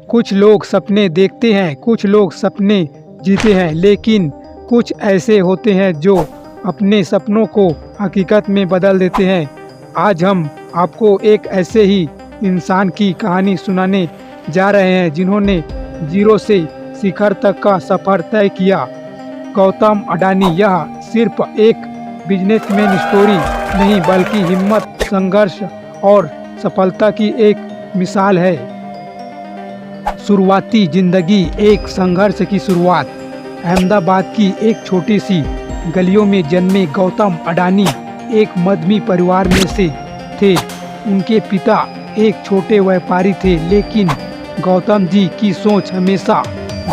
कुछ लोग सपने देखते हैं, कुछ लोग सपने जीते हैं, लेकिन कुछ ऐसे होते हैं जो अपने सपनों को हकीकत में बदल देते हैं। आज हम आपको एक ऐसे ही इंसान की कहानी सुनाने जा रहे हैं जिन्होंने जीरो से शिखर तक का सफर तय किया। गौतम अडानी यह सिर्फ एक बिजनेसमैन स्टोरी नहीं बल्कि हिम्मत, संघर्ष और सफलता की एक मिसाल है। शुरुआती जिंदगी, एक संघर्ष की शुरुआत। अहमदाबाद की एक छोटी सी गलियों में जन्मे गौतम अडानी एक मध्यम परिवार में से थे। उनके पिता एक छोटे व्यापारी थे, लेकिन गौतम जी की सोच हमेशा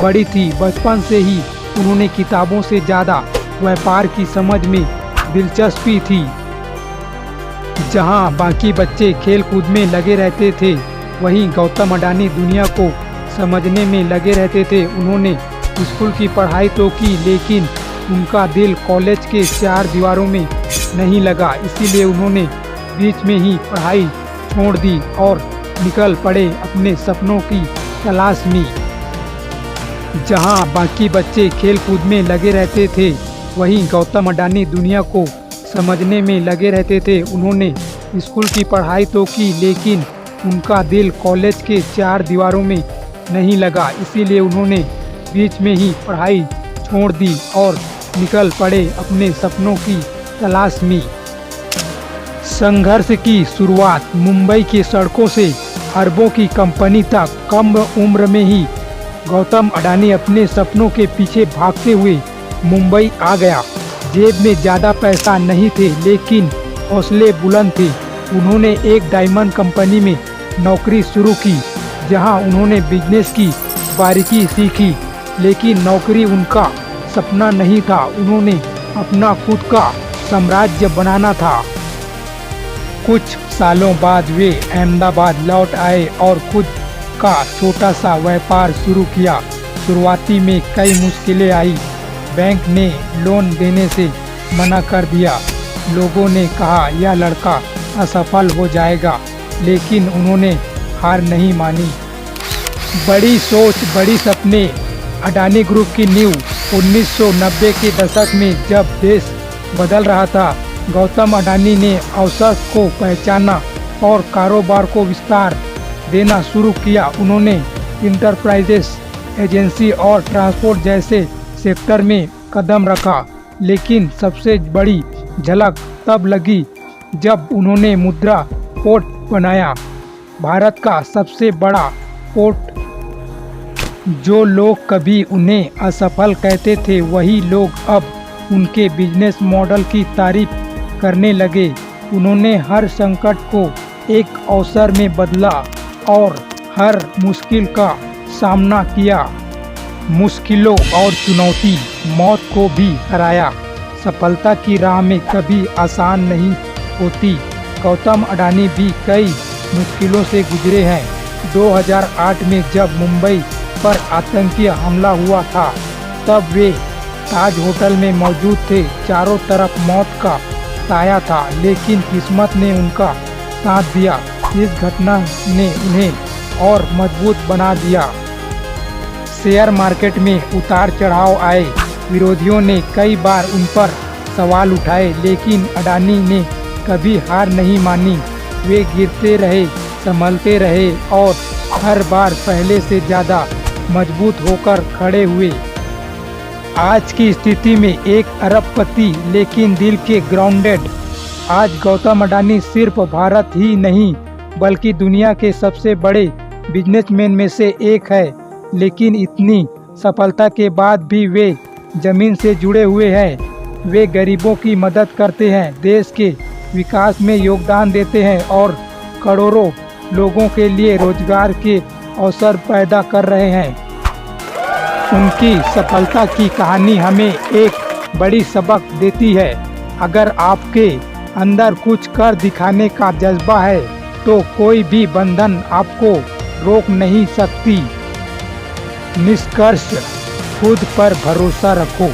बड़ी थी। बचपन से ही उन्होंने किताबों से ज़्यादा व्यापार की समझ में दिलचस्पी थी। जहां बाकी बच्चे खेल कूद में लगे रहते थे, वहीं गौतम अडानी दुनिया को समझने में लगे रहते थे। उन्होंने स्कूल की पढ़ाई तो की, लेकिन उनका दिल कॉलेज के चार दीवारों में नहीं लगा। इसीलिए उन्होंने बीच में ही पढ़ाई छोड़ दी और निकल पड़े अपने सपनों की तलाश में। जहां बाकी बच्चे खेल कूद में लगे रहते थे, वहीं गौतम अडानी दुनिया को समझने में लगे रहते थे। उन्होंने स्कूल की पढ़ाई तो की, लेकिन उनका दिल कॉलेज के चार दीवारों में नहीं लगा। इसीलिए उन्होंने बीच में ही पढ़ाई छोड़ दी और निकल पड़े अपने सपनों की तलाश में। संघर्ष की शुरुआत। मुंबई की सड़कों से अरबों की कंपनी तक कम उम्र में ही गौतम अडानी अपने सपनों के पीछे भागते हुए मुंबई आ गया। जेब में ज़्यादा पैसा नहीं थे, लेकिन हौसले बुलंद थे। उन्होंने एक डायमंड कंपनी में नौकरी शुरू की, जहां उन्होंने बिजनेस की बारीकी सीखी। लेकिन नौकरी उनका सपना नहीं था, उन्होंने अपना खुद का साम्राज्य बनाना था। कुछ सालों बाद वे अहमदाबाद लौट आए और खुद का छोटा सा व्यापार शुरू किया। शुरुआती में कई मुश्किलें आई। बैंक ने लोन देने से मना कर दिया। लोगों ने कहा यह लड़का असफल हो जाएगा, लेकिन उन्होंने हार नहीं मानी। बड़ी सोच, बड़ी सपने। अडानी ग्रुप की नींव। 1990 के दशक में जब देश बदल रहा था, गौतम अडानी ने अवसर को पहचाना और कारोबार को विस्तार देना शुरू किया। उन्होंने इंटरप्राइजेस, एजेंसी और ट्रांसपोर्ट जैसे सेक्टर में कदम रखा, लेकिन सबसे बड़ी झलक तब लगी जब उन्होंने मुद्रा पोर्ट बनाया, भारत का सबसे बड़ा पोर्ट। जो लोग कभी उन्हें असफल कहते थे, वही लोग अब उनके बिजनेस मॉडल की तारीफ करने लगे। उन्होंने हर संकट को एक अवसर में बदला और हर मुश्किल का सामना किया। मुश्किलों और चुनौती, मौत को भी हराया। सफलता की राह में कभी आसान नहीं होती। गौतम अडानी भी कई मुश्किलों से गुजरे हैं। 2008 में जब मुंबई पर आतंकी हमला हुआ था, तब वे ताज होटल में मौजूद थे। चारों तरफ मौत का साया था, लेकिन किस्मत ने उनका साथ दिया। इस घटना ने उन्हें और मजबूत बना दिया। शेयर मार्केट में उतार चढ़ाव आए। विरोधियों ने कई बार उन पर सवाल उठाए, लेकिन अडानी ने कभी हार नहीं मानी। वे गिरते रहे, संभलते रहे और हर बार पहले से ज़्यादा मजबूत होकर खड़े हुए। आज की स्थिति में एक अरबपति, लेकिन दिल के ग्राउंडेड। आज गौतम अडानी सिर्फ भारत ही नहीं बल्कि दुनिया के सबसे बड़े बिजनेसमैन में से एक है। लेकिन इतनी सफलता के बाद भी वे जमीन से जुड़े हुए हैं। वे गरीबों की मदद करते हैं, देश के विकास में योगदान देते हैं और करोड़ों लोगों के लिए रोजगार के अवसर पैदा कर रहे हैं। उनकी सफलता की कहानी हमें एक बड़ी सबक देती है। अगर आपके अंदर कुछ कर दिखाने का जज्बा है, तो कोई भी बंधन आपको रोक नहीं सकती। निष्कर्ष, खुद पर भरोसा रखो।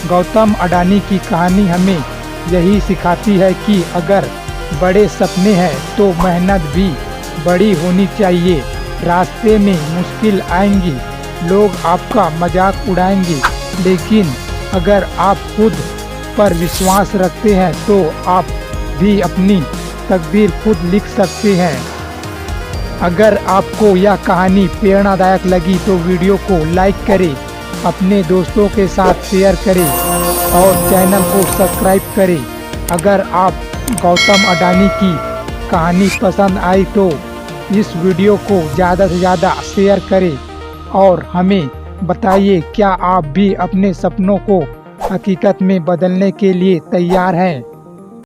गौतम अडानी की कहानी हमें यही सिखाती है कि अगर बड़े सपने हैं तो मेहनत भी बड़ी होनी चाहिए। रास्ते में मुश्किल आएंगी, लोग आपका मजाक उड़ाएंगे, लेकिन अगर आप खुद पर विश्वास रखते हैं तो आप भी अपनी तकदीर खुद लिख सकते हैं। अगर आपको यह कहानी प्रेरणादायक लगी तो वीडियो को लाइक करें, अपने दोस्तों के साथ शेयर करें और चैनल को सब्सक्राइब करें। अगर आप गौतम अडानी की कहानी पसंद आई तो इस वीडियो को ज़्यादा से ज़्यादा शेयर करें और हमें बताइए, क्या आप भी अपने सपनों को हकीकत में बदलने के लिए तैयार हैं।